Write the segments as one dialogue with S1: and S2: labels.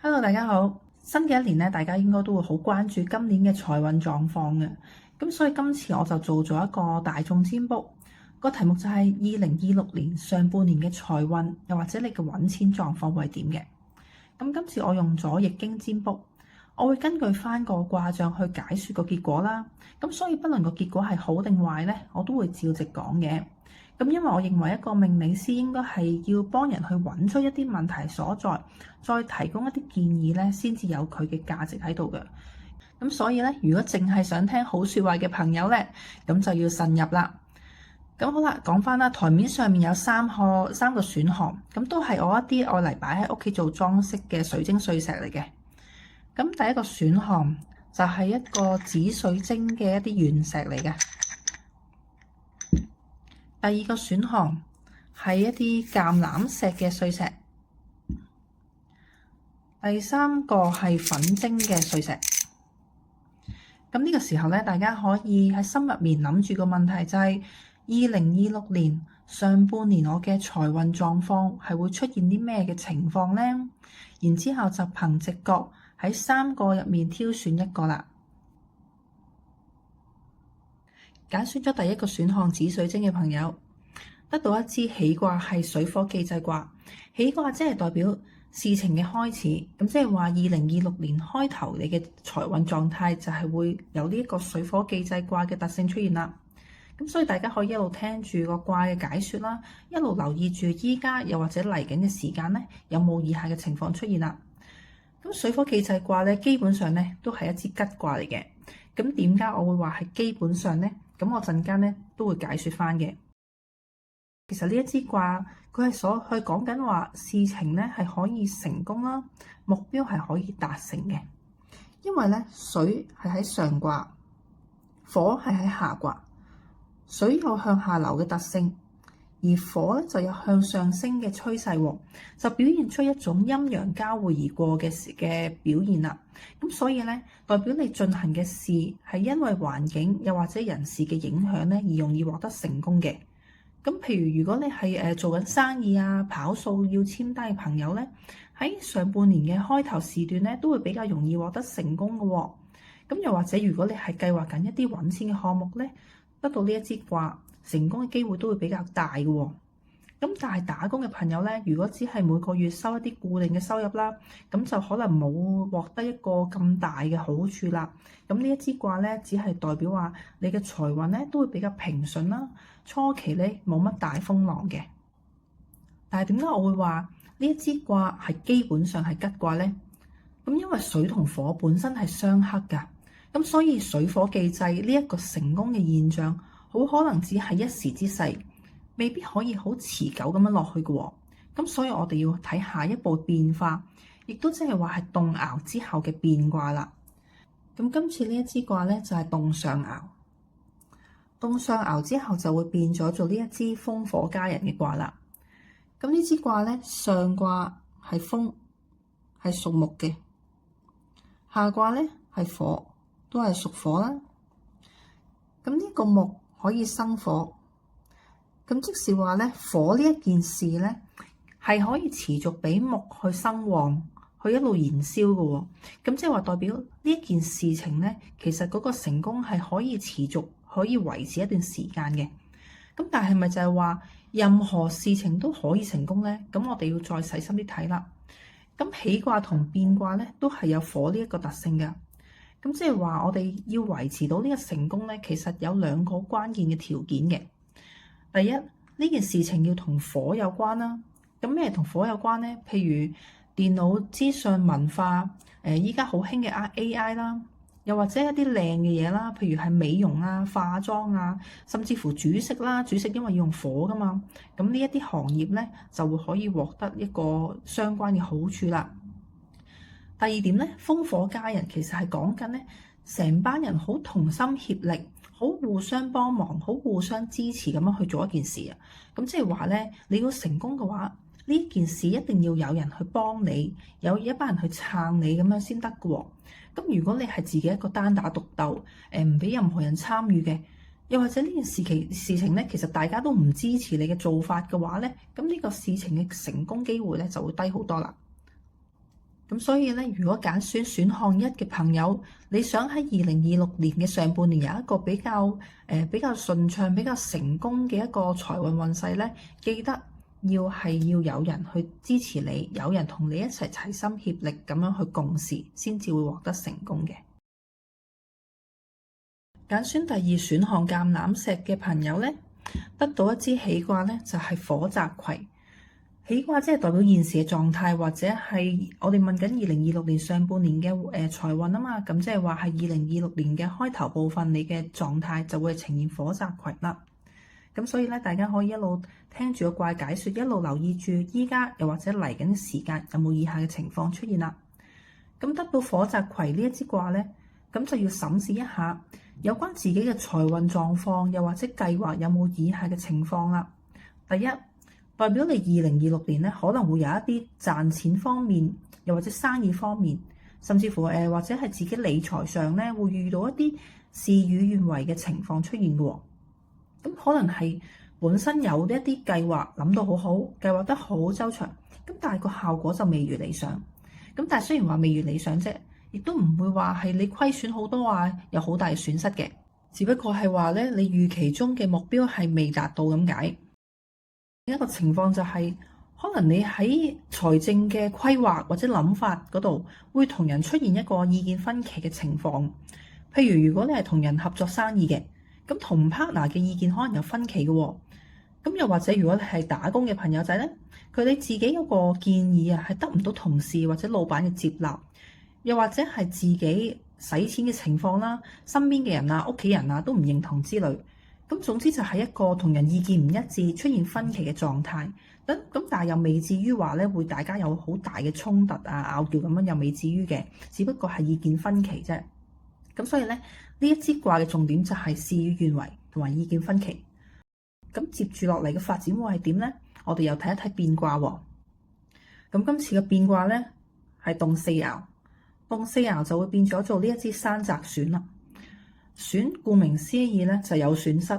S1: Hello，大家好。新嘅一年咧，大家應該都會好關注今年嘅財運狀況嘅。咁所以今次我就做咗一個大眾占卜，個題目就係2026年上半年嘅財運，又或者你嘅揾錢狀況會係點嘅。咁今次我用咗易經占卜，我會根據翻個卦象去解說個結果啦。咁所以不論個結果係好定壞咧，我都會照直講嘅。咁因為我認為一個命理師應該係要幫人去揾出一啲問題所在，再提供一啲建議咧，先至有佢嘅價值喺度嘅。咁所以咧，如果淨係想聽好説話嘅朋友咧，咁就要慎入啦。咁好啦，講翻啦，台面上面有三個選項，咁都係我一啲愛嚟擺喺屋企做裝飾嘅水晶碎石嚟嘅。咁第一個選項就係一個紫水晶嘅一啲原石嚟嘅。第二個選項係一啲橄欖石嘅碎石，第三個係粉晶嘅碎石。咁呢個時候咧，大家可以喺心入面諗住個問題就係2026年上半年我嘅財運狀況係會出現啲咩嘅情況呢？然之後就憑直覺喺三個入面挑選一個啦。揀選咗第一個選項紫水晶嘅朋友，得到一支喜卦係水火既濟卦。喜卦即係代表事情嘅開始，咁即係話2026年開頭你嘅財運狀態就係會有呢一個水火既濟卦嘅特性出現啦。咁所以大家可以一路聽住個卦嘅解說啦，一路留意住依家又或者嚟緊嘅時間咧，有冇以下嘅情況出現啦。咁水火既濟卦咧，基本上咧都係一支吉卦嚟嘅。咁點解我會話係基本上咧？咁我陣間咧都會解說翻嘅。其實呢一支卦佢係講緊話事情咧係可以成功啦，目標係可以達成嘅。因為咧水係喺上卦，火係喺下卦。水有向下流嘅特性，而火咧就有向上升嘅趨勢，就表現出一種陰陽交匯而過嘅表現啦。咁所以咧，代表你進行嘅事係因為環境又或者人事嘅影響咧，而容易獲得成功嘅。咁譬如果你係做緊生意啊、跑數要簽單嘅朋友咧，喺上半年嘅開頭時段咧，都會比較容易獲得成功嘅。咁又或者如果你係計劃緊一啲揾錢嘅項目咧，得到呢一支卦，成功嘅機會都會比較大嘅。咁但係打工嘅朋友咧，如果只係每個月收一啲固定嘅收入啦，咁就可能冇獲得一個咁大嘅好處啦。咁呢一支卦咧，只係代表話你嘅財運咧都會比較平順啦，初期咧冇乜大風浪嘅。但係點解我會話呢一支卦係基本上係吉卦咧？咁因為水同火本身係相克㗎。咁所以水火既濟呢一個成功嘅現象，好可能只係一時之勢，未必可以好持久咁樣落去嘅。咁所以我哋要睇下一步變化，亦都即係話係動爻之後嘅變卦啦。咁今次呢一支卦咧就係動上爻，動上爻之後就會變咗做呢一支風火家人嘅卦啦。咁呢支卦咧，上卦係風，係屬木嘅；下卦咧係火，都係屬火啦。咁呢個木可以生火，咁即是話咧，火呢一件事咧係可以持續俾木去生旺，去一路燃燒嘅。咁即係話代表呢一件事情咧，其實嗰個成功係可以持續，可以維持一段時間嘅。咁但係咪就係話任何事情都可以成功咧？咁我哋要再細心啲睇啦。咁起卦同變卦咧，都係有火呢一個特性嘅。咁即係話，我哋要維持到呢個成功咧，其實有兩個關鍵嘅條件嘅。第一，呢件事情要同火有關啦。咁咩同火有關咧？譬如電腦資訊文化，依家好興嘅AI 啦，又或者一啲靚嘅嘢啦，譬如係美容啊、化妝啊，甚至乎煮食啦。煮食因為要用火噶嘛，咁呢一啲行業咧就會可以獲得一個相關嘅好處啦。第二點咧，風火家人其實係講緊咧，成班人好同心協力，好互相幫忙，好互相支持咁樣去做一件事啊。咁即係話咧，你要成功嘅話，呢件事一定要有人去幫你，有一班人去撐你咁樣先得嘅。咁如果你係自己一個單打獨鬥，唔俾任何人參與嘅，又或者呢件事情咧，其實大家都唔支持你嘅做法嘅話咧，咁呢個事情嘅成功機會咧就會低好多啦。咁所以咧，如果選項一嘅朋友，你想喺2026年嘅上半年有一個比較順暢、比較成功嘅一個財運運勢咧，記得要有人去支持你，有人同你一齊齊心協力咁樣去共事，先至會獲得成功嘅。揀選第二選項橄欖石嘅朋友咧，得到一支喜卦咧，就係火澤葵。喜卦即係代表現時嘅狀態，或者係我哋問緊2026年上半年嘅財運啊嘛，咁即係話係2026年嘅開頭部分，你嘅狀態就會呈現火澤葵啦。咁所以咧，大家可以一路聽住個卦解說，一路留意住依家又或者嚟緊嘅時間有冇以下嘅情況出現啦。咁得到火澤葵呢一支卦咧，咁就要審視一下有關自己嘅財運狀況，又或者計劃有冇以下嘅情況啦。第一，代表你2026年咧，可能會有一啲賺錢方面，又或者生意方面，甚至乎或者係自己理財上咧，會遇到一啲事與願違嘅情況出現嘅。咁可能係本身有一啲計劃諗到好好，計劃得好周詳，咁但係個效果就未如理想。咁但係雖然話未如理想啫，亦都唔會話係你虧損好多啊，有好大嘅損失嘅，只不過係話咧，你預期中嘅目標係未達到咁解。另一個情況就係，可能你喺財政嘅規劃或者諗法嗰度，會同人出現一個意見分歧嘅情況。譬如如果你係同人合作生意嘅，咁同 partner 嘅意見可能有分歧嘅喎。咁又或者如果你係打工嘅朋友仔咧，佢哋自己嗰個建議啊，係得唔到同事或者老闆嘅接納，又或者係自己使錢嘅情況啦，身邊嘅人啊、屋企人啊都唔認同之類。咁總之就係一個同人意見唔一致、出現分歧嘅狀態。咁但係又未至於話咧，會大家有好大嘅衝突啊、拗撬咁樣，又未至於嘅，只不過係意見分歧啫。咁所以咧，呢一支卦嘅重點就係事與願違同埋意見分歧。咁接住落嚟嘅發展會係點咧？我哋又睇一睇變卦喎。咁今次嘅變卦咧係動四爻，動四爻就會變咗做呢一支山澤選啦。選顧名思義咧就有損失，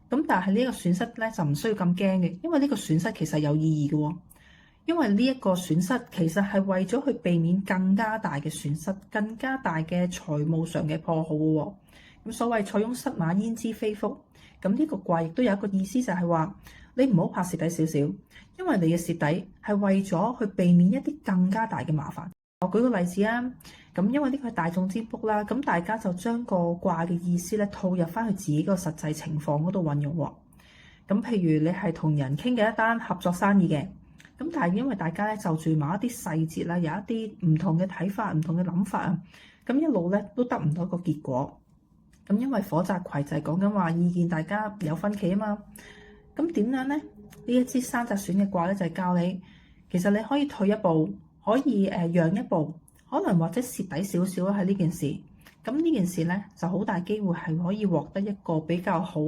S1: 咁但係呢個損失咧就唔需要咁驚嘅，因為呢個損失其實有意義嘅喎。因為呢一個損失其實係為咗去避免更加大嘅損失、更加大嘅財務上嘅破耗嘅喎。咁所謂塞翁失馬焉知非福，咁呢個卦亦都有一個意思，就係話你唔好怕蝕底少少，因為你嘅蝕底係為咗去避免一啲更加大嘅麻煩。我舉個例子啊，咁因為呢個係大眾占卜啦，咁大家就將個卦嘅意思咧套入翻去自己個實際情況嗰度運用喎。咁譬如你係同人傾嘅一單合作生意嘅，咁但係因為大家咧就住某一啲細節啦，有一啲唔同嘅睇法、唔同嘅諗法啊，咁一路咧都得唔到一個結果。咁因為火澤葵就係講緊話意見大家有分歧啊嘛，咁點樣咧？呢一支山澤選嘅卦咧就係教你，其實你可以退一步，可以讓一步，可能或者蝕底少少喺呢件事。咁呢件事咧就好大機會係可以獲得一個比較好、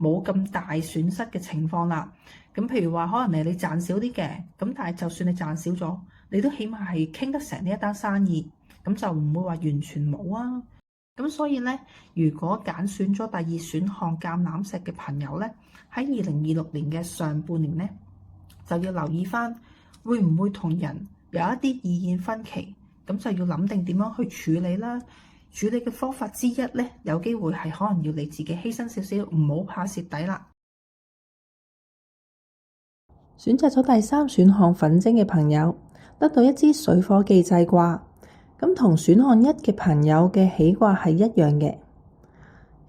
S1: 冇咁大損失嘅情況啦。咁譬如話，可能你賺少啲嘅，咁但係就算你賺少咗，你都起碼係傾得成呢一單生意，咁就唔會話完全冇啊。咁所以咧，如果揀選咗第二選項橄欖石嘅朋友咧，喺2026年嘅上半年咧，就要留意返會唔會同人有一啲意見分歧，咁就要諗定點樣去處理啦。處理嘅方法之一咧，有機會係可能要你自己犧牲少少，唔好怕蝕底啦。選擇咗第三選項粉晶嘅朋友，得到一支水火既濟卦。咁同選項一嘅朋友嘅喜卦係一樣嘅，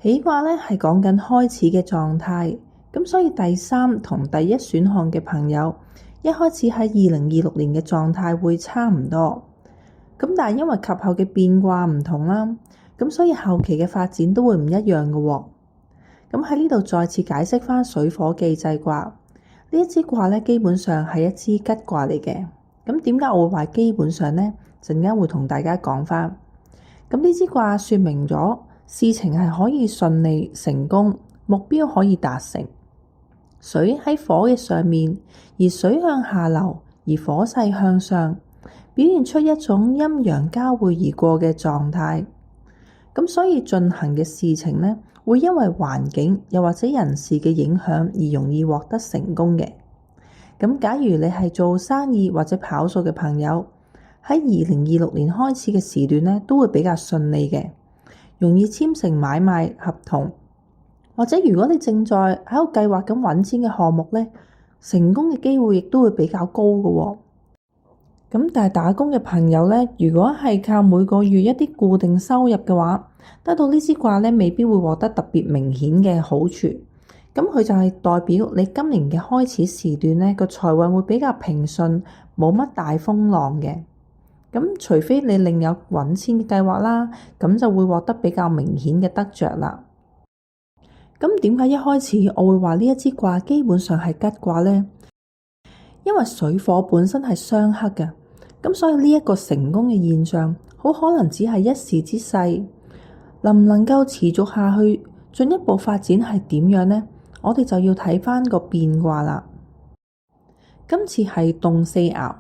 S1: 喜卦咧係講緊開始嘅狀態，咁所以第三同第一選項嘅朋友一開始喺2026年嘅狀態會差唔多，咁但係因為及後嘅變卦唔同啦，咁所以後期嘅發展都會唔一樣嘅喎。咁喺呢度再次解釋翻水火既濟卦，呢一支卦咧基本上係一支吉卦嚟嘅。咁點解我會話基本上呢？陣間會同大家講翻。咁呢支卦說明咗事情係可以順利成功，目標可以達成。水喺火嘅上面，而水向下流，而火勢向上，表現出一種陰陽交匯而過嘅狀態。咁所以進行嘅事情呢，會因為環境又或者人事嘅影響而容易獲得成功嘅。咁假如你係做生意或者跑數嘅朋友，喺2026年開始嘅時段咧，都會比較順利嘅，容易簽成買賣合同。或者如果你正在喺度計劃緊揾錢嘅項目咧，成功嘅機會亦都會比較高嘅喎。咁但係打工嘅朋友咧，如果係靠每個月一啲固定收入嘅話，得到呢支卦咧，未必會獲得特別明顯嘅好處。咁佢就係代表你今年嘅開始時段咧，個財運會比較平順，冇乜大風浪嘅。咁除非你另有揾錢嘅計劃啦，咁就會獲得比較明顯嘅得着啦。咁點解一開始我會話呢一支卦基本上係吉卦呢？因為水火本身係相克嘅，咁所以呢一個成功嘅現象，好可能只係一時之勢，能唔能夠持續下去，進一步發展係點樣呢？我哋就要睇翻個變卦啦。今次係動四爻，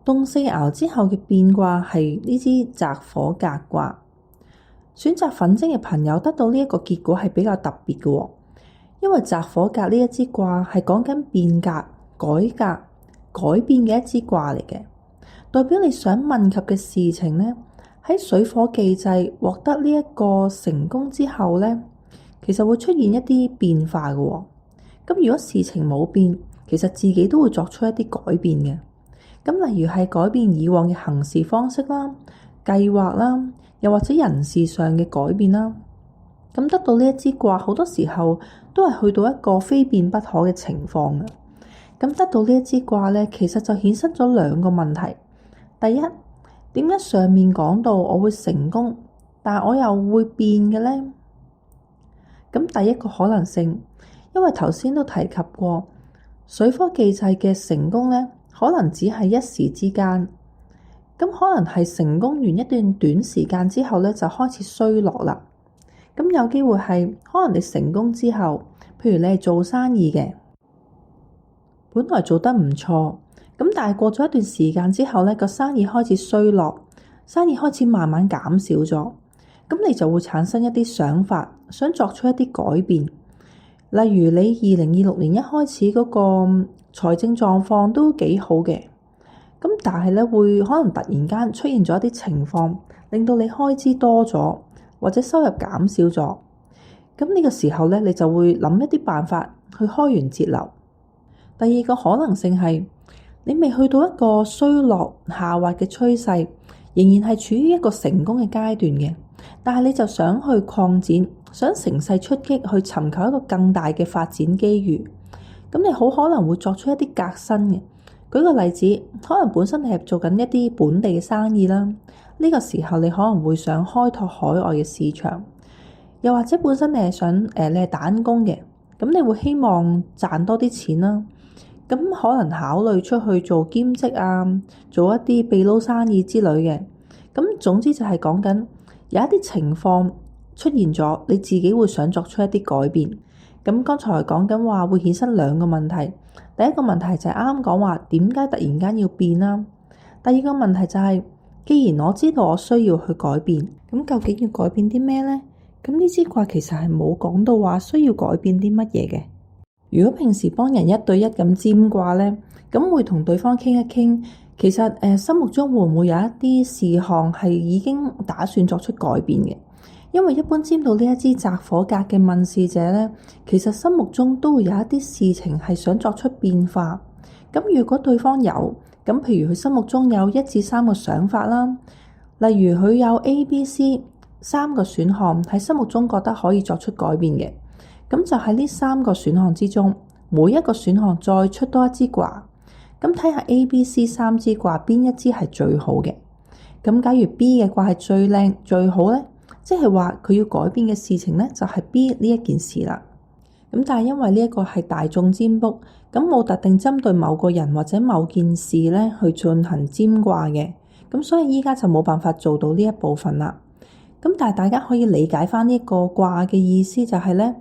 S1: 動四爻之後嘅變卦係呢支澤火革卦。選擇粉晶嘅朋友得到呢一個結果係比較特別嘅，因為澤火革呢一支卦係講緊變革、改革、改變嘅一支卦嚟嘅，代表你想問及嘅事情呢，喺水火既濟獲得呢一個成功之後呢，其實會出現一啲變化嘅。咁如果事情冇變，其實自己都會作出一啲改變嘅。咁例如係改變以往嘅行事方式啦、計劃啦，又或者人事上嘅改變啦。咁得到呢一支卦，好多時候都係去到一個非變不可嘅情況嘅。咁得到呢一支卦咧，其實就衍生咗兩個問題。第一，點解上面講到我會成功，但係我又會變嘅咧？咁第一個可能性，因為頭先都提及過，水火既濟嘅成功咧，可能只係一時之間。咁可能係成功完一段短時間之後咧，就開始衰落啦。咁有機會係可能你成功之後，譬如你係做生意嘅，本來做得唔錯，咁但係過咗一段時間之後咧，個生意開始衰落，生意開始慢慢減少咗，咁你就會產生一啲想法，想作出一啲改變。例如你2026年一開始嗰個財政狀況都幾好嘅。咁但係咧，會可能突然間出現咗一啲情況，令到你開支多咗，或者收入減少咗。咁呢個時候咧，你就會諗一啲辦法去開源節流。第二個可能性係你未去到一個衰落下滑嘅趨勢，仍然係處於一個成功嘅階段嘅，但係你就想去擴展，想乘勢出擊去尋求一個更大嘅發展機遇。咁你好可能會作出一啲革新嘅。舉個例子，可能本身你係做緊一啲本地嘅生意啦，呢個時候你可能會想開拓海外嘅市場，又或者本身你係想你係打工嘅，咁你會希望賺多啲錢啦，咁可能考慮出去做兼職啊，做一啲秘撈生意之類嘅。咁總之就係講緊有一啲情況出現咗，你自己會想作出一啲改變。咁剛才講緊話會衍生兩個問題。第一個問題就係啱啱講話點解突然間要變啦。第二個問題就係，既然我知道我需要去改變，咁究竟要改變啲咩呢？咁呢支卦其實係冇講到話需要改變啲乜嘢嘅。如果平時幫人一對一咁占卦呢，咁會同對方傾一傾，其實心目中會唔會有一啲事項係已經打算作出改變嘅？因為一般占到呢一支澤火革嘅問事者咧，其實心目中都會有一啲事情係想作出變化。咁如果對方有，咁譬如佢心目中有1至3個想法啦，例如佢有 A、B、C 3個選項喺心目中覺得可以作出改變嘅，咁就喺呢3個選項之中，每一個選項再出多一支卦，咁睇下 A、B、C 3支卦邊一支係最好嘅。咁假如 B 嘅卦係最靚最好咧，即係話佢要改變嘅事情咧，就係 B 呢一件事啦。咁但係因為呢一個係大眾占卜，咁冇特定針對某個人或者某件事咧去進行占卦嘅，咁所以依家就冇辦法做到呢一部分啦。咁但係大家可以理解翻呢個卦嘅意思就係咧，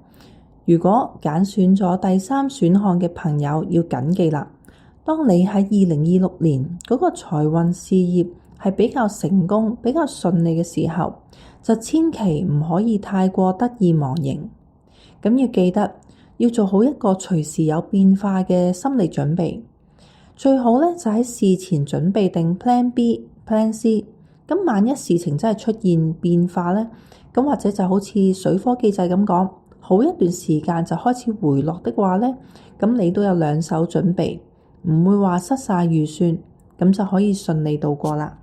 S1: 如果揀選咗第3選項嘅朋友要謹記啦，當你喺2026年嗰個財運事業係比較成功、比較順利嘅時候，就千祈唔可以太過得意忘形。咁要記得要做好一個隨時有變化嘅心理準備，最好咧就喺事前準備定 Plan B Plan C。咁萬一事情真係出現變化呢，咁或者就好似水科技制咁講，好一段時間就開始回落的話呢，咁你都有兩手準備，唔會話失晒預算，咁就可以順利度過啦。